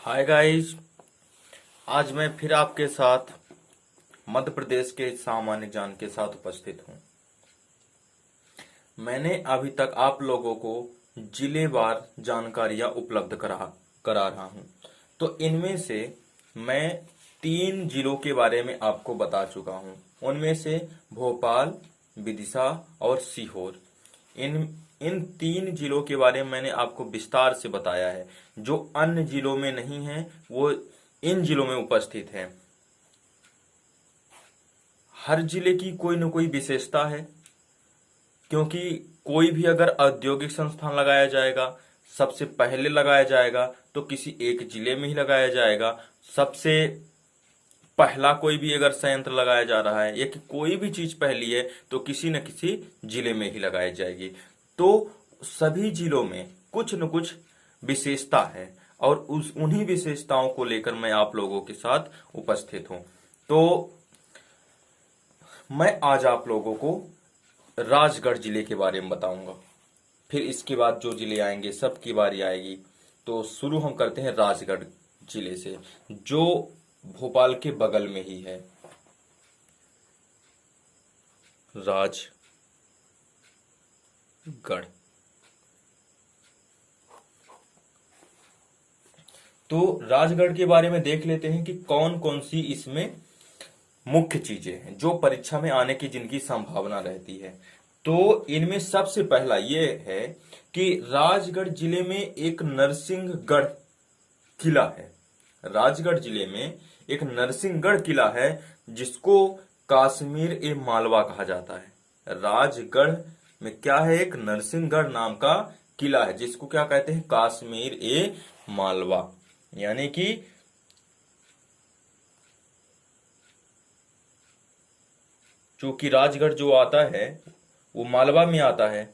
Hi guys. आज मैं फिर आपके साथ मध्य प्रदेश के सामान्य ज्ञान के साथ उपस्थित हूँ। मैंने अभी तक आप लोगों को जिलेवार जानकारियाँ उपलब्ध करा रहा हूँ। तो इनमें से मैं 3 जिलों के बारे में आपको बता चुका हूँ। उनमें से भोपाल, विदिशा और सीहोर। इन इन 3 जिलों के बारे में मैंने आपको विस्तार से बताया है। जो अन्य जिलों में नहीं है वो इन जिलों में उपस्थित है। हर जिले की कोई न कोई विशेषता है, क्योंकि कोई भी अगर औद्योगिक संस्थान लगाया जाएगा, सबसे पहले लगाया जाएगा तो किसी एक जिले में ही लगाया जाएगा। सबसे पहला कोई भी अगर संयंत्र लगाया जा रहा है या कि कोई भी चीज पहली है तो किसी न किसी जिले में ही लगाई जाएगी। तो सभी जिलों में कुछ न कुछ विशेषता है और उस उन्हीं विशेषताओं को लेकर मैं आप लोगों के साथ उपस्थित हूं। तो मैं आज आप लोगों को राजगढ़ जिले के बारे में बताऊंगा। फिर इसके बाद जो जिले आएंगे सबकी बारी आएगी। तो शुरू हम करते हैं राजगढ़ जिले से, जो भोपाल के बगल में ही है। राजगढ़। तो राजगढ़ के बारे में देख लेते हैं कि कौन कौन सी इसमें मुख्य चीजें हैं जो परीक्षा में आने की जिनकी संभावना रहती है। तो इनमें सबसे पहला ये है कि राजगढ़ जिले में एक नरसिंहगढ़ किला है। राजगढ़ जिले में एक नरसिंहगढ़ किला है जिसको काश्मीर ए मालवा कहा जाता है। राजगढ़ में क्या है? एक नरसिंहगढ़ नाम का किला है जिसको क्या कहते हैं? काश्मीर ए मालवा। यानी कि चूंकि राजगढ़ जो आता है वो मालवा में आता है,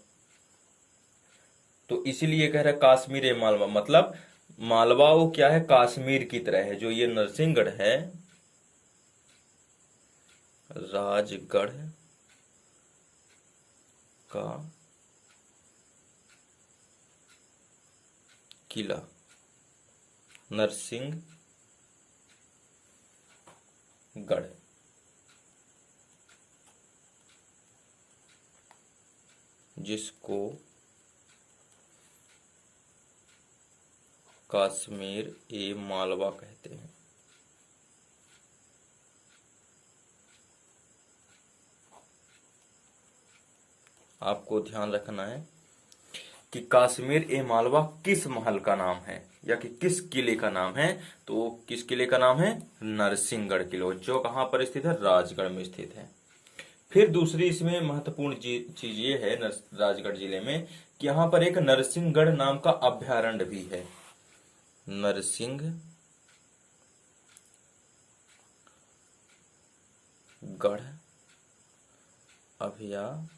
तो इसीलिए कह रहा है काश्मीर ए मालवा। मतलब मालवा वो क्या है? कश्मीर की तरह है। जो ये नरसिंहगढ़ है, राजगढ़ का किला नरसिंहगढ़, जिसको कश्मीर ए मालवा कहते हैं। आपको ध्यान रखना है कि कश्मीर ए मालवा किस महल का नाम है या कि किस किले का नाम है। तो किस किले का नाम है? नरसिंहगढ़ किला, जो कहां पर स्थित है? राजगढ़ में स्थित है। फिर दूसरी इसमें महत्वपूर्ण चीज ये है राजगढ़ जिले में कि यहाँ पर एक नरसिंहगढ़ नाम का अभयारण्य भी है। नरसिंहगढ़ अभयारण्य।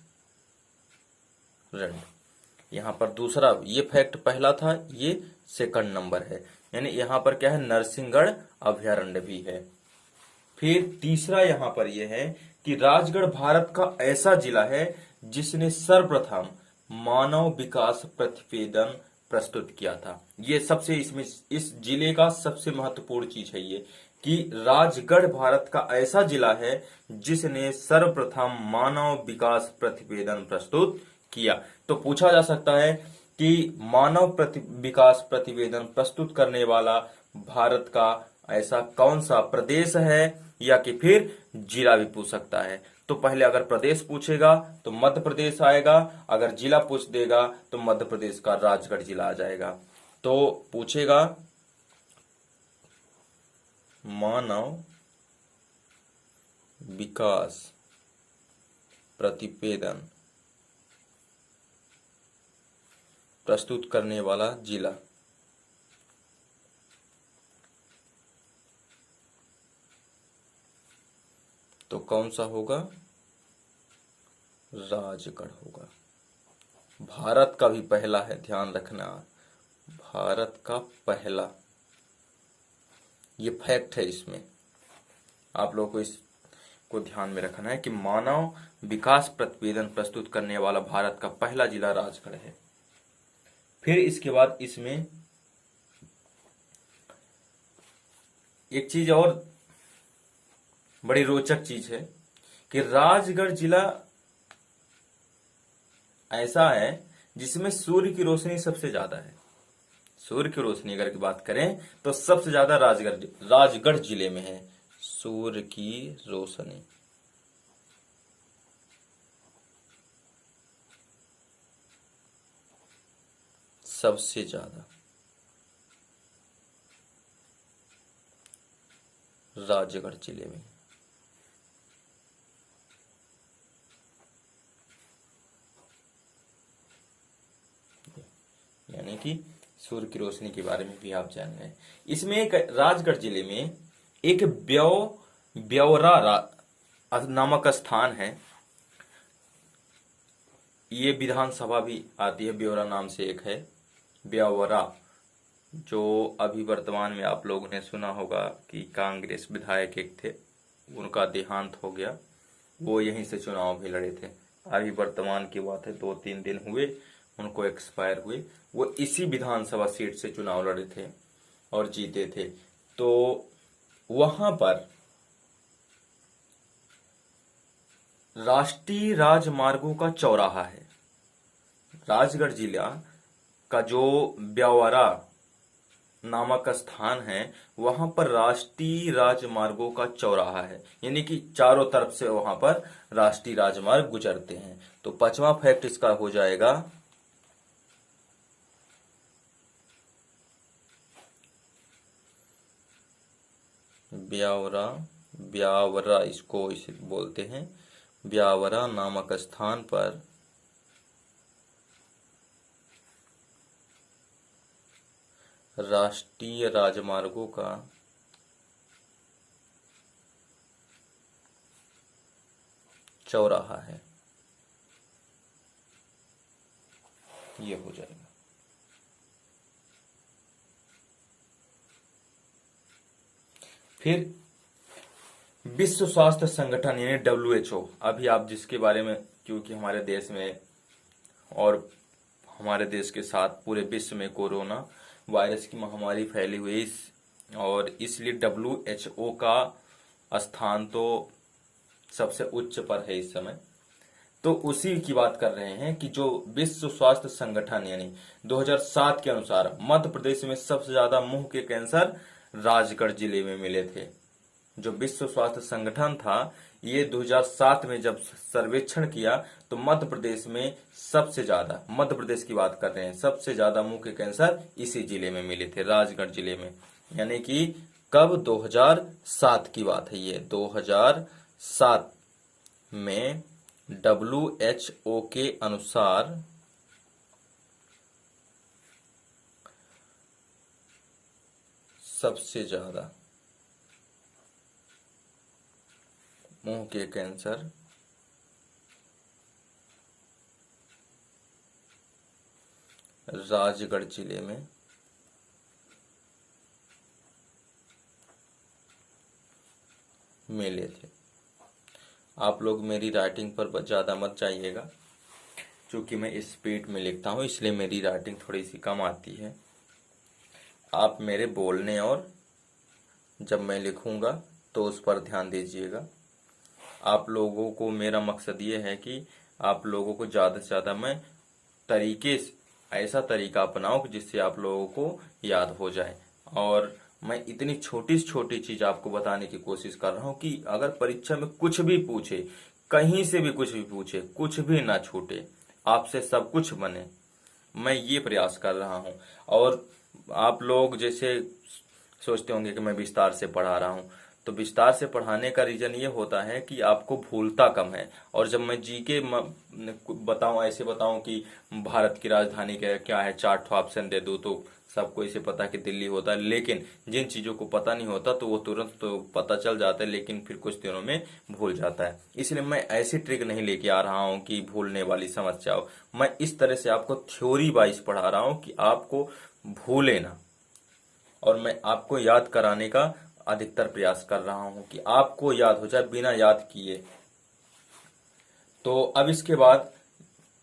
यहाँ पर दूसरा, ये फैक्ट पहला था, ये सेकंड नंबर है। यानी यहाँ पर क्या है? नरसिंहगढ़ अभयारण्य भी है। फिर तीसरा यहाँ पर यह है कि राजगढ़ भारत का ऐसा जिला है जिसने सर्वप्रथम मानव विकास प्रतिवेदन प्रस्तुत किया था। ये सबसे इसमें इस जिले का सबसे महत्वपूर्ण चीज है ये कि राजगढ़ भारत का ऐसा जिला है जिसने सर्वप्रथम मानव विकास प्रतिवेदन प्रस्तुत किया। तो पूछा जा सकता है कि मानव विकास प्रतिवेदन प्रस्तुत करने वाला भारत का ऐसा कौन सा प्रदेश है, या कि फिर जिला भी पूछ सकता है। तो पहले अगर प्रदेश पूछेगा तो मध्य प्रदेश आएगा, अगर जिला पूछ देगा तो मध्य प्रदेश का राजगढ़ जिला आ जाएगा। तो पूछेगा मानव विकास प्रतिवेदन प्रस्तुत करने वाला जिला, तो कौन सा होगा? राजगढ़ होगा। भारत का भी पहला है, ध्यान रखना। भारत का पहला, ये फैक्ट है। इसमें आप लोगों को इसको ध्यान में रखना है कि मानव विकास प्रतिवेदन प्रस्तुत करने वाला भारत का पहला जिला राजगढ़ है। फिर इसके बाद इसमें एक चीज और बड़ी रोचक चीज है कि राजगढ़ जिला ऐसा है जिसमें सूर्य की रोशनी सबसे ज्यादा है। सूर्य की रोशनी अगर की बात करें तो सबसे ज्यादा राजगढ़ जिले में है सूर्य की रोशनी। सबसे ज्यादा राजगढ़ जिले में। यानी कि सूर्य की रोशनी के बारे में भी आप जान गए। इसमें एक राजगढ़ जिले में एक ब्यौरा नामक स्थान है। ये विधानसभा भी आती है, ब्यौरा नाम से एक है ब्यौरा, जो अभी वर्तमान में आप लोगों ने सुना होगा कि कांग्रेस विधायक एक थे, उनका देहांत हो गया, वो यहीं से चुनाव भी लड़े थे। अभी वर्तमान की बात है, 2-3 दिन हुए उनको एक्सपायर हुए। वो इसी विधानसभा सीट से चुनाव लड़े थे और जीते थे। तो वहां पर राष्ट्रीय राजमार्गों का चौराहा है। राजगढ़ जिला का जो ब्यौरा नामक स्थान है वहां पर राष्ट्रीय राजमार्गों का चौराहा है, यानी कि चारों तरफ से वहां पर राष्ट्रीय राजमार्ग गुजरते हैं। तो पांचवा फैक्ट इसका हो जाएगा ब्यावरा। ब्यावरा इसको इसे बोलते हैं। ब्यावरा नामक स्थान पर राष्ट्रीय राजमार्गों का चौराहा है। ये हो जाएगा। फिर विश्व स्वास्थ्य संगठन यानी WHO, अभी आप जिसके बारे में, क्योंकि हमारे देश में और हमारे देश के साथ पूरे विश्व में कोरोना वायरस की महामारी फैली हुई, और इसलिए WHO का स्थान तो सबसे उच्च पर है इस समय। तो उसी की बात कर रहे हैं कि जो विश्व स्वास्थ्य संगठन यानी 2007 के अनुसार मध्य प्रदेश में सबसे ज्यादा मुंह के कैंसर राजगढ़ जिले में मिले थे। जो विश्व स्वास्थ्य संगठन था, ये 2007 में जब सर्वेक्षण किया तो मध्य प्रदेश में सबसे ज्यादा, मध्य प्रदेश की बात कर रहे हैं, सबसे ज्यादा मुंह के कैंसर इसी जिले में मिले थे, राजगढ़ जिले में। यानी कि कब? 2007 की बात है ये। 2007 में WHO के अनुसार सबसे ज्यादा मुंह के कैंसर राजगढ़ जिले में मिले थे। आप लोग मेरी राइटिंग पर ज़्यादा मत जाइएगा, क्योंकि मैं स्पीड में लिखता हूँ, इसलिए मेरी राइटिंग थोड़ी सी कम आती है। आप मेरे बोलने और जब मैं लिखूंगा तो उस पर ध्यान दीजिएगा। आप लोगों को मेरा मकसद ये है कि आप लोगों को ज़्यादा से ज़्यादा मैं ऐसा तरीका अपनाऊं जिससे आप लोगों को याद हो जाए। और मैं इतनी छोटी से छोटी चीज आपको बताने की कोशिश कर रहा हूं कि अगर परीक्षा में कुछ भी पूछे, कहीं से भी कुछ भी पूछे, कुछ भी ना छूटे, आपसे सब कुछ बने, मैं ये प्रयास कर रहा हूं। और आप लोग जैसे सोचते होंगे कि मैं विस्तार से पढ़ा रहा हूं, तो विस्तार से पढ़ाने का रीजन ये होता है कि आपको भूलता कम है। और जब मैं जीके बताऊं, ऐसे बताऊं कि भारत की राजधानी क्या है, 4 ऑप्शन दे दूं तो सबको इसे पता कि दिल्ली होता है, लेकिन जिन चीजों को पता नहीं होता तो वो तुरंत तो पता चल जाता है, लेकिन फिर कुछ दिनों में भूल जाता है। इसलिए मैं ऐसी ट्रिक नहीं लेके आ रहा हूं कि भूलने वाली समस्या हो। मैं इस तरह से आपको थ्योरी वाइज पढ़ा रहा हूं कि आपको भूले ना, और मैं आपको याद कराने का अधिकतर प्रयास कर रहा हूं कि आपको याद हो जाए बिना याद किए। तो अब इसके बाद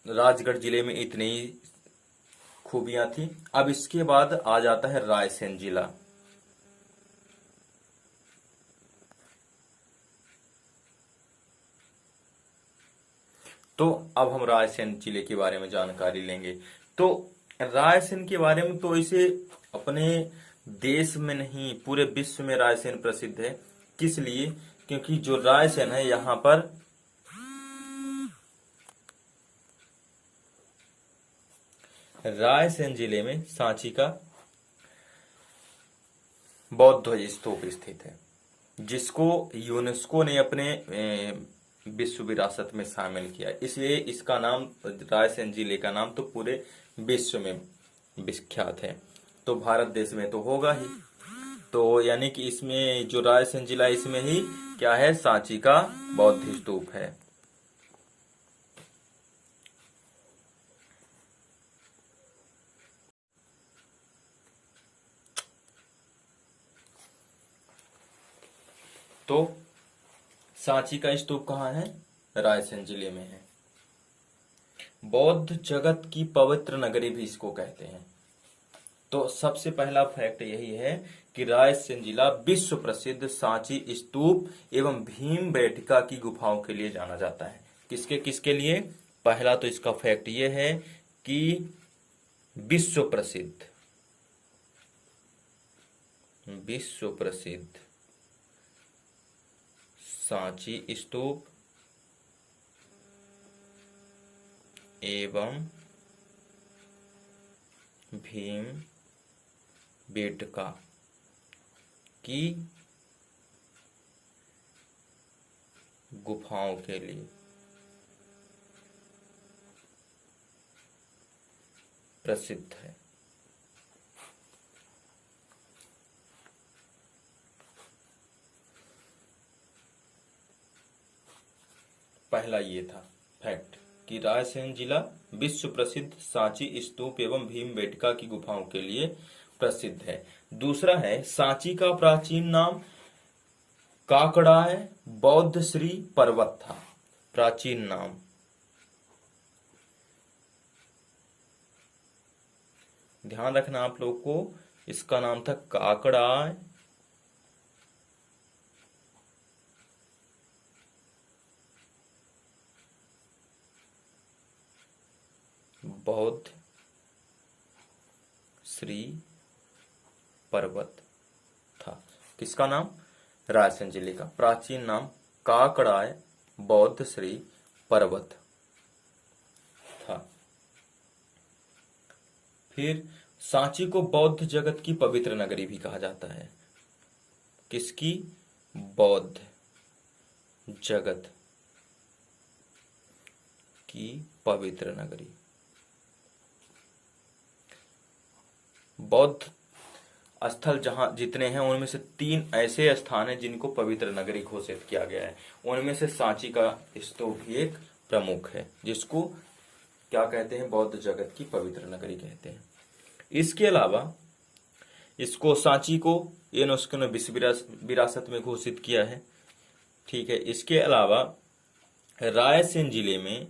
राजगढ़ जिले में इतनी ही खूबियां थी। अब इसके बाद आ जाता है रायसेन जिला। तो अब हम रायसेन जिले के बारे में जानकारी लेंगे। तो रायसेन के बारे में तो इसे अपने देश में नहीं पूरे विश्व में रायसेन प्रसिद्ध है। किस लिए? क्योंकि जो रायसेन है यहाँ पर रायसेन जिले में सांची का बौद्ध ध्वज स्तूप स्थित है, जिसको यूनेस्को ने अपने विश्व विरासत में शामिल किया। इसलिए इसका नाम, रायसेन जिले का नाम तो पूरे विश्व में विख्यात है। तो भारत देश में तो होगा ही। तो यानी कि इसमें जो रायसेन जिला, इसमें ही क्या है, सांची का बौद्ध स्तूप है। तो सांची का स्तूप कहाँ है? रायसेन जिले में है। बौद्ध जगत की पवित्र नगरी भी इसको कहते हैं। तो सबसे पहला फैक्ट यही है कि रायसेन जिला विश्व प्रसिद्ध सांची स्तूप एवं भीम बेटका की गुफाओं के लिए जाना जाता है। किसके किसके लिए? पहला तो इसका फैक्ट ये है कि विश्व प्रसिद्ध सांची स्तूप एवं भीम बेटका की गुफाओं के लिए प्रसिद्ध है। पहला ये था फैक्ट कि रायसेन जिला विश्व प्रसिद्ध सांची स्तूप एवं भीम बेटका की गुफाओं के लिए प्रसिद्ध है। दूसरा है, सांची का प्राचीन नाम काकड़ाय बौद्ध श्री पर्वत था। प्राचीन नाम, ध्यान रखना आप लोग को, इसका नाम था काकड़ाय बौद्ध श्री पर्वत था। किसका नाम? रायसेन जिले का प्राचीन नाम काकड़ाय बौद्ध श्री पर्वत था। फिर सांची को बौद्ध जगत की पवित्र नगरी भी कहा जाता है। किसकी? बौद्ध जगत की पवित्र नगरी। बौद्ध स्थल जहां जितने हैं उनमें से 3 ऐसे स्थान हैं जिनको पवित्र नगरी घोषित किया गया है। उनमें से सांची का स्तूप भी एक प्रमुख है, जिसको क्या कहते हैं? बौद्ध जगत की पवित्र नगरी कहते हैं। इसके अलावा इसको, सांची को यूनेस्को ने विश्व विरासत में घोषित किया है। ठीक है। इसके अलावा रायसेन जिले में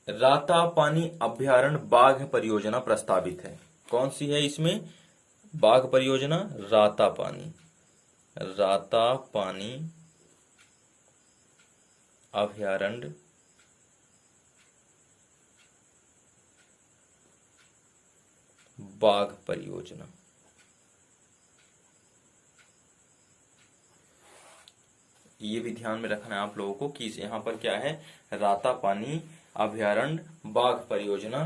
रातापानी अभ्यारण्य बाघ परियोजना प्रस्तावित है। कौन सी है इसमें? बाघ परियोजना रातापानी अभ्यारण्य बाघ परियोजना। ये भी ध्यान में रखना है आप लोगों को कि यहाँ पर क्या है, रातापानी अभ्यारण्य बाघ परियोजना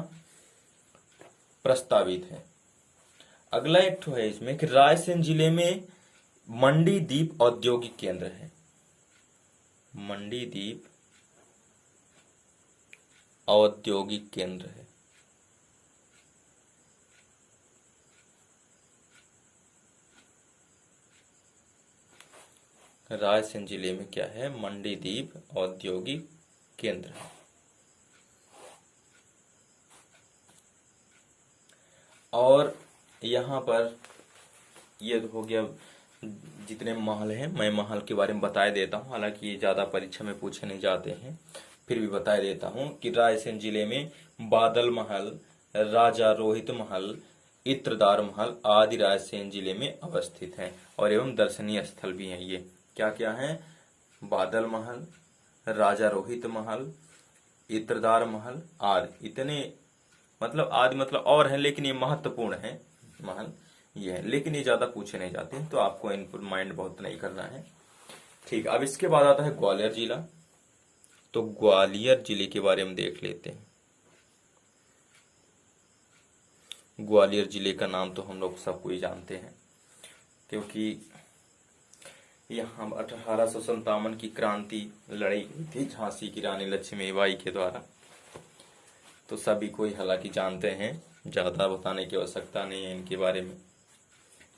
प्रस्तावित है। अगला एक तो है इसमें कि रायसेन जिले में मंडीदीप औद्योगिक केंद्र है। मंडीदीप औद्योगिक केंद्र है। रायसेन जिले में क्या है, मंडीदीप औद्योगिक केंद्र है। और यहाँ पर ये हो गया जितने महल हैं, मैं महल के बारे में बताए देता हूँ, हालांकि ये ज़्यादा परीक्षा में पूछे नहीं जाते हैं, फिर भी बताए देता हूँ कि रायसेन जिले में बादल महल, राजा रोहित महल, इत्रदार महल आदि रायसेन जिले में अवस्थित हैं और एवं दर्शनीय स्थल भी हैं। ये क्या क्या हैं? बादल महल, राजा रोहित महल, इत्रदार महल आदि। इतने मतलब आदि मतलब और है, लेकिन ये महत्वपूर्ण है महल ये है, लेकिन ये ज्यादा पूछे नहीं जाते हैं, तो आपको इनपुट माइंड बहुत नहीं करना है। ठीक, अब इसके बाद आता है ग्वालियर जिला। तो ग्वालियर जिले के बारे में देख लेते हैं। ग्वालियर जिले का नाम तो हम लोग सबको ही जानते हैं, क्योंकि यहाँ 1857 की क्रांति लड़ी गई थी झांसी की रानी लक्ष्मीबाई के द्वारा। तो सभी कोई हालांकि जानते हैं, ज़्यादा बताने की आवश्यकता नहीं है इनके बारे में,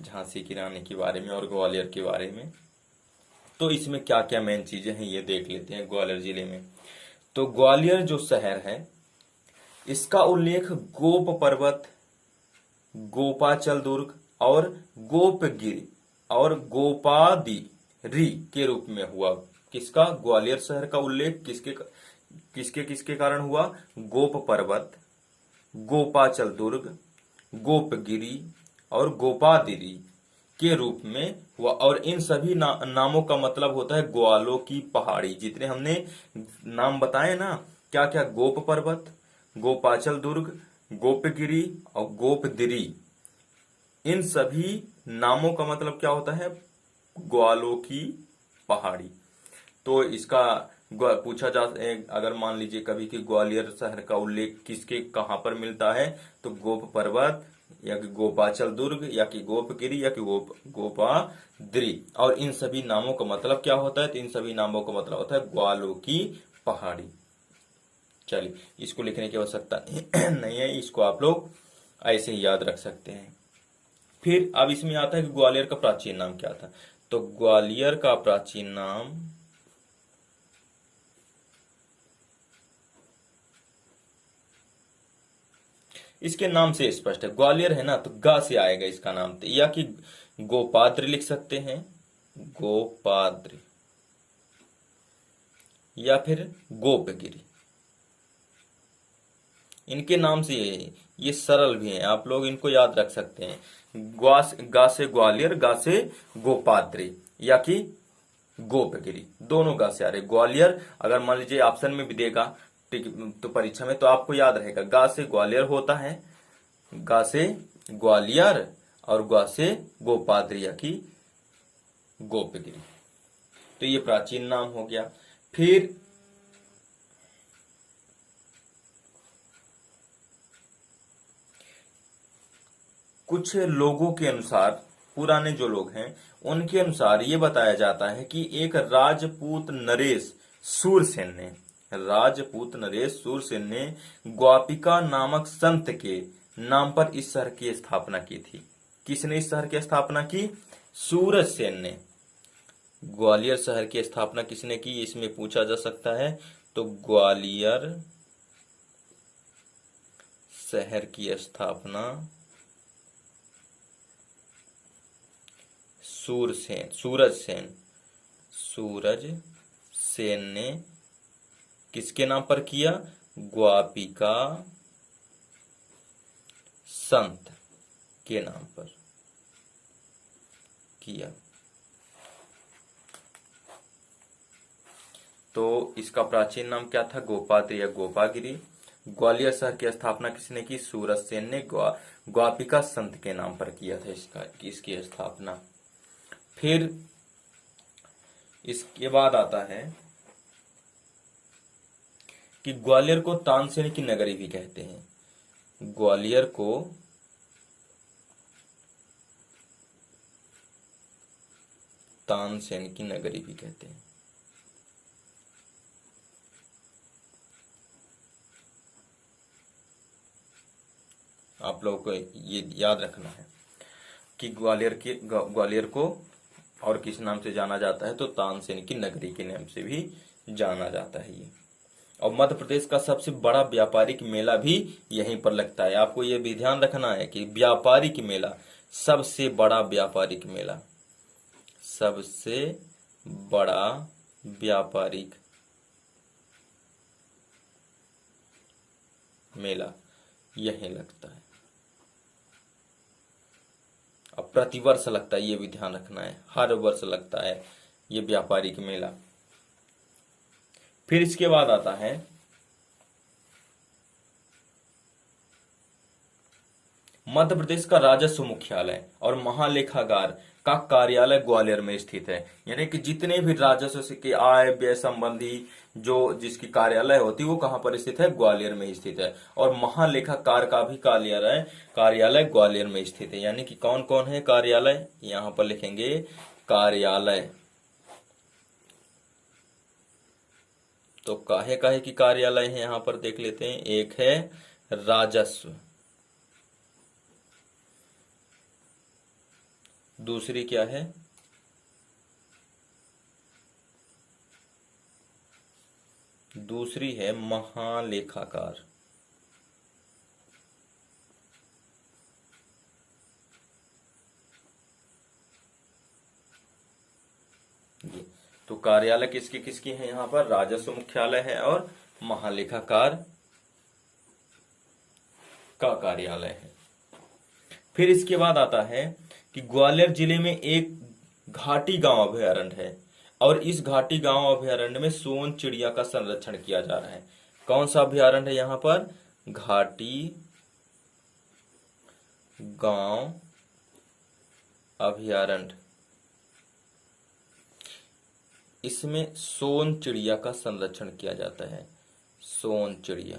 झांसी की रानी के बारे में और ग्वालियर के बारे में। तो इसमें क्या क्या मेन चीज़ें हैं ये देख लेते हैं ग्वालियर जिले में। तो ग्वालियर जो शहर है इसका उल्लेख गोप पर्वत, गोपाचल दुर्ग और गोपगिरी और गोपादिरी के रूप में हुआ। किसका? ग्वालियर शहर का उल्लेख किसके किसके कारण हुआ? गोप पर्वत, गोपाचल दुर्ग, गोपगिरी और गोपादिरी के रूप में हुआ। और इन सभी नामों का मतलब होता है ग्वालों की पहाड़ी। जितने हमने नाम बताए ना, क्या क्या? गोप पर्वत, गोपाचल दुर्ग, गोपगिरी और गोपदिरी, इन सभी नामों का मतलब क्या होता है? ग्वालों की पहाड़ी। तो इसका पूछा जा, अगर मान लीजिए कभी कि ग्वालियर शहर का उल्लेख किसके कहाँ पर मिलता है, तो गोप पर्वत या कि गोपाचल दुर्ग या कि गोपगिरी या कि गोपाद्री। और इन सभी नामों का मतलब क्या होता है? तो इन सभी नामों का मतलब होता है ग्वालों की पहाड़ी। चलिए, इसको लिखने की आवश्यकता नहीं है, इसको आप लोग ऐसे ही याद रख सकते हैं। फिर अब इसमें आता है कि ग्वालियर का प्राचीन नाम क्या था। तो ग्वालियर का प्राचीन नाम इसके नाम से स्पष्ट है, ग्वालियर है ना, तो गा से आएगा इसका नाम। तो या कि गोपाद्र लिख सकते हैं, गोपाद्र, या फिर गोपगिरी, इनके नाम से ये सरल भी हैं, आप लोग इनको याद रख सकते हैं। गा से ग्वालियर, गा से गोपाद्री या कि गोपगिरी, दोनों गा से आ रहे। ग्वालियर अगर मान लीजिए ऑप्शन में भी देगा तो परीक्षा में, तो आपको याद रहेगा गा से ग्वालियर होता है, गा से ग्वालियर और गा से गोपाद्री या कि गोपगिरी। तो ये प्राचीन नाम हो गया। फिर कुछ लोगों के अनुसार, पुराने जो लोग हैं उनके अनुसार ये बताया जाता है कि एक राजपूत नरेश सूरसेन ने, राजपूत नरेश सूरसेन ने ग्वापिका नामक संत के नाम पर इस शहर की स्थापना की थी। किसने इस शहर की स्थापना की? सूरसेन ने। ग्वालियर शहर की स्थापना किसने की, इसमें पूछा जा सकता है। तो ग्वालियर शहर की स्थापना सूरज सेन ने किसके नाम पर किया? ग्वापिका संत के नाम पर किया। तो इसका प्राचीन नाम क्या था? गोपाद्री या गोपागिरी। ग्वालियर शहर की स्थापना किसने की? सूरज सेन ने ग्वापिका संत के नाम पर किया था इसकी स्थापना। फिर इसके बाद आता है कि ग्वालियर को तानसेन की नगरी भी कहते हैं। ग्वालियर को तानसेन की नगरी भी कहते हैं। आप लोगों को ये याद रखना है कि ग्वालियर को और किस नाम से जाना जाता है? तो तानसेन की नगरी के नाम से भी जाना जाता है ये। और मध्य प्रदेश का सबसे बड़ा व्यापारिक मेला भी यहीं पर लगता है। आपको ये भी ध्यान रखना है कि व्यापारिक मेला, सबसे बड़ा व्यापारिक मेला, सबसे बड़ा व्यापारिक मेला यहीं लगता है। अब प्रतिवर्ष लगता है, ये भी ध्यान रखना है, हर वर्ष लगता है ये व्यापारिक मेला। फिर इसके बाद आता है मध्य प्रदेश का राजस्व मुख्यालय और महालेखागार का कार्यालय ग्वालियर में स्थित है। यानी कि जितने भी राजस्व से के आय व्यय संबंधी जो जिसकी कार्यालय होती है वो कहाँ पर स्थित है, ग्वालियर में स्थित है। और महालेखाकार का भी कार्यालय ग्वालियर में स्थित है। यानी कि कौन कौन है कार्यालय, यहाँ पर लिखेंगे कार्यालय। तो काहे काहे की कार्यालय है यहाँ पर देख लेते हैं। एक है राजस्व, दूसरी क्या है, दूसरी है महालेखाकार। ये तो कार्यालय किसकी किसकी है, यहाँ पर राजस्व मुख्यालय है और महालेखाकार का कार्यालय है। फिर इसके बाद आता है कि ग्वालियर जिले में एक घाटी गांव अभयारण्य है और इस घाटी गांव अभयारण्य में सोन चिड़िया का संरक्षण किया जा रहा है। कौन सा अभयारण्य है यहाँ पर, घाटी गांव अभयारण्य। इसमें सोन चिड़िया का संरक्षण किया जाता है, सोन चिड़िया।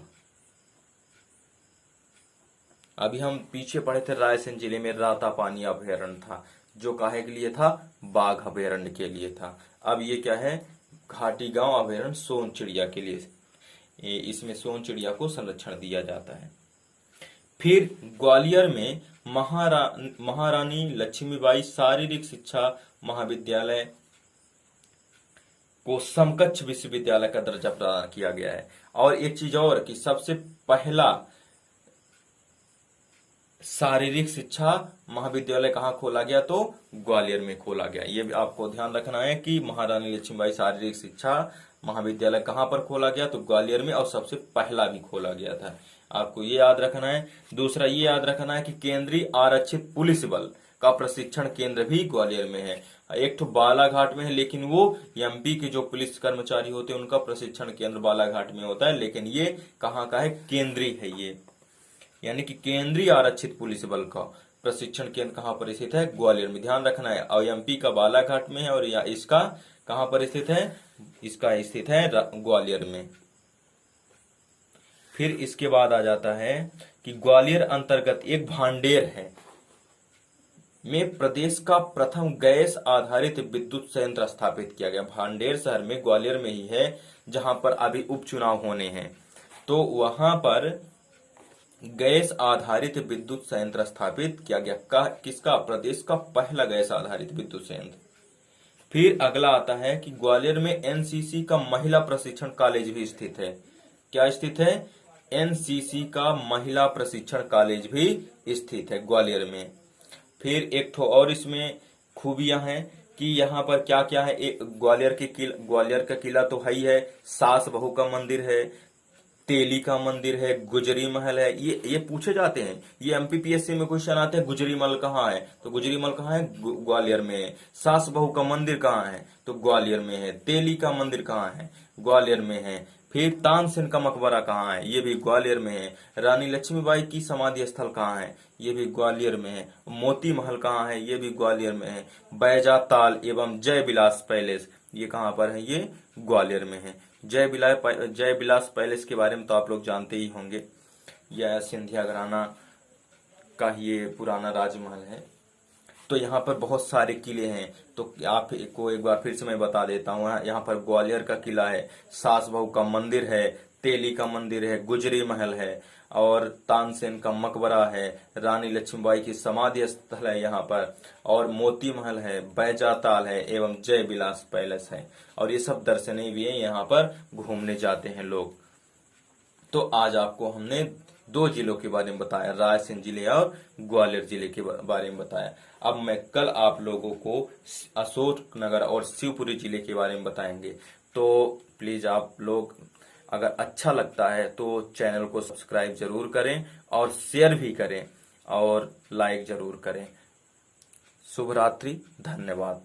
अभी हम पीछे पढ़े थे रायसेन जिले में रातापानी अभयारण्य था, जो काहे के लिए था, बाघ अभयारण्य के लिए था। अब ये क्या है, घाटी गांव अभयारण्य सोन चिड़िया के लिए, इसमें सोन चिड़िया को संरक्षण दिया जाता है। फिर ग्वालियर में महारानी लक्ष्मीबाई शारीरिक शिक्षा महाविद्यालय को समकक्ष विश्वविद्यालय का दर्जा प्रदान किया गया है। और एक चीज और कि सबसे पहला शारीरिक शिक्षा महाविद्यालय कहाँ खोला गया, तो ग्वालियर में खोला गया। ये भी आपको ध्यान रखना है कि महारानी लक्ष्मीबाई शारीरिक शिक्षा महाविद्यालय कहाँ पर खोला गया, तो ग्वालियर में, और सबसे पहला भी खोला गया था। आपको ये याद रखना है। दूसरा ये याद रखना है कि केंद्रीय आरक्षित पुलिस बल का प्रशिक्षण केंद्र भी ग्वालियर में है। एक तो बालाघाट में है, लेकिन वो एमपी के जो पुलिस कर्मचारी होते हैं उनका प्रशिक्षण केंद्र बालाघाट में होता है, लेकिन ये कहाँ का है, केंद्रीय है ये। यानी कि केंद्रीय आरक्षित पुलिस बल का प्रशिक्षण केंद्र कहाँ पर स्थित है, ग्वालियर में। ध्यान रखना है। और एमपी का बालाघाट में है और या इसका कहाँ पर स्थित है, इसका स्थित है ग्वालियर में। फिर इसके बाद आ जाता है कि ग्वालियर अंतर्गत एक भांडेर है में प्रदेश का प्रथम गैस आधारित विद्युत संयंत्र स्थापित किया गया। भांडेर शहर में, ग्वालियर में ही है जहां पर अभी उपचुनाव होने हैं, तो वहां पर गैस आधारित विद्युत संयंत्र स्थापित किया गया। किसका, प्रदेश का पहला गैस आधारित विद्युत संयंत्र। फिर अगला आता है कि ग्वालियर में एनसीसी का महिला प्रशिक्षण कॉलेज भी स्थित है। क्या स्थित है, एनसीसी का महिला प्रशिक्षण कॉलेज भी स्थित है ग्वालियर में। फिर एक ठो और इसमें खूबियां हैं कि यहाँ पर क्या क्या है। एक ग्वालियर का किला तो है ही है, सास बहू का मंदिर है, तेली का मंदिर है, गुजरी महल है। ये पूछे जाते हैं, ये एमपीपीएससी में क्वेश्चन आते हैं, गुजरी महल कहाँ है, तो गुजरी महल कहाँ है, ग्वालियर में है। सास बहू का मंदिर कहाँ है, तो ग्वालियर में है। तेली का मंदिर कहाँ है, ग्वालियर में है। फिर तानसेन का मकबरा कहाँ है, ये भी ग्वालियर में है। रानी लक्ष्मीबाई की समाधि स्थल कहाँ है, ये भी ग्वालियर में है। मोती महल कहाँ है, ये भी ग्वालियर में है। बैजा ताल एवं जय विलास पैलेस, ये कहाँ पर है, ये ग्वालियर में है। जय विलास पैलेस के बारे में तो आप लोग जानते ही होंगे, यह सिंधिया घराना का ये पुराना राजमहल है। तो यहाँ पर बहुत सारे किले हैं, तो आपको एक बार फिर से मैं बता देता हूँ। यहाँ पर ग्वालियर का किला है, सास बहू का मंदिर है, तेली का मंदिर है, गुजरी महल है और तानसेन का मकबरा है, रानी लक्ष्मीबाई की समाधि स्थल है यहाँ पर, और मोती महल है, बैजा ताल है एवं जय विलास पैलेस है। और ये सब दर्शनीय भी है, यहाँ पर घूमने जाते हैं लोग। तो आज आपको हमने दो जिलों के बारे में बताया, रायसेन जिले और ग्वालियर जिले के बारे में बताया। अब मैं कल आप लोगों को अशोकनगर और शिवपुरी जिले के बारे में बताएंगे। तो प्लीज आप लोग, अगर अच्छा लगता है तो चैनल को सब्सक्राइब जरूर करें और शेयर भी करें और लाइक जरूर करें। शुभ रात्रि, धन्यवाद।